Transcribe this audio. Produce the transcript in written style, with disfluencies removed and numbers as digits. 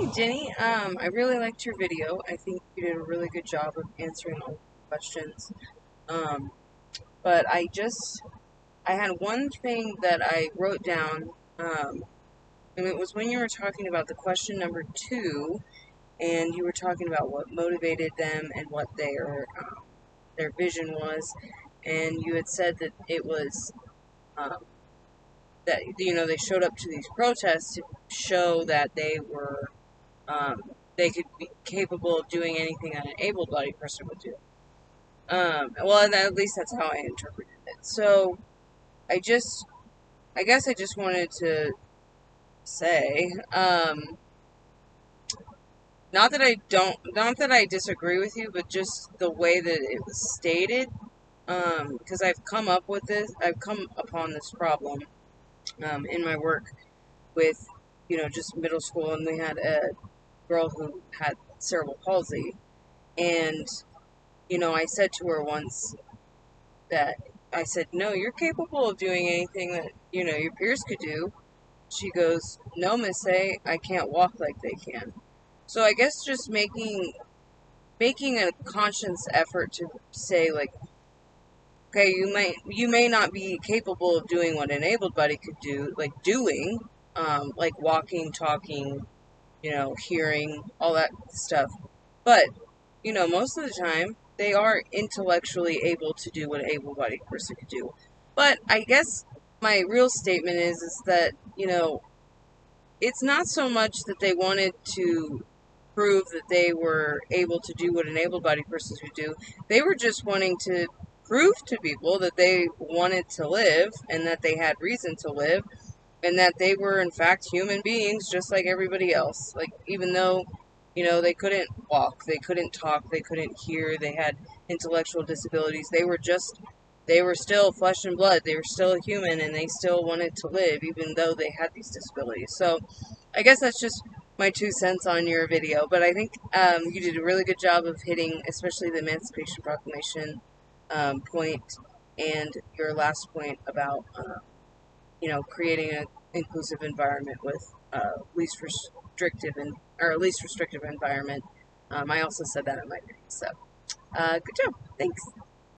Hi, Jenny. I really liked your video. I think you did a really good job of answering all the questions. Um, but I had one thing that I wrote down, and it was when you were talking about the question number 2, and you were talking about what motivated them and what their vision was, and you had said that it was that they showed up to these protests to show that um, they could be capable of doing anything that an able-bodied person would do. Well, and at least that's how I interpreted it. So I guess I just wanted to say, not that I disagree with you, but just the way that it was stated, because I've come upon this problem, in my work with, just middle school, and we had a girl who had cerebral palsy, and I said to her once that I said, "No, you're capable of doing anything that, your peers could do." She goes, "No, Miss A, I can't walk like they can." So I guess just making a conscious effort to say, like, okay, you may not be capable of doing what an able body could do, like walking, talking, hearing, all that stuff. But, most of the time, they are intellectually able to do what an able-bodied person could do. But I guess my real statement is that, it's not so much that they wanted to prove that they were able to do what an able-bodied person could do. They were just wanting to prove to people that they wanted to live and that they had reason to live and that they were in fact human beings just like everybody else. Like, even though they couldn't walk, they couldn't talk, they couldn't hear, they had intellectual disabilities, they were still flesh and blood, they were still human, and they still wanted to live even though they had these disabilities. So I guess that's just my 2 cents on your video, but I think you did a really good job of hitting especially the Emancipation Proclamation point, and your last point about creating an inclusive environment with least least restrictive environment. I also said that in my video. So, good job. Thanks.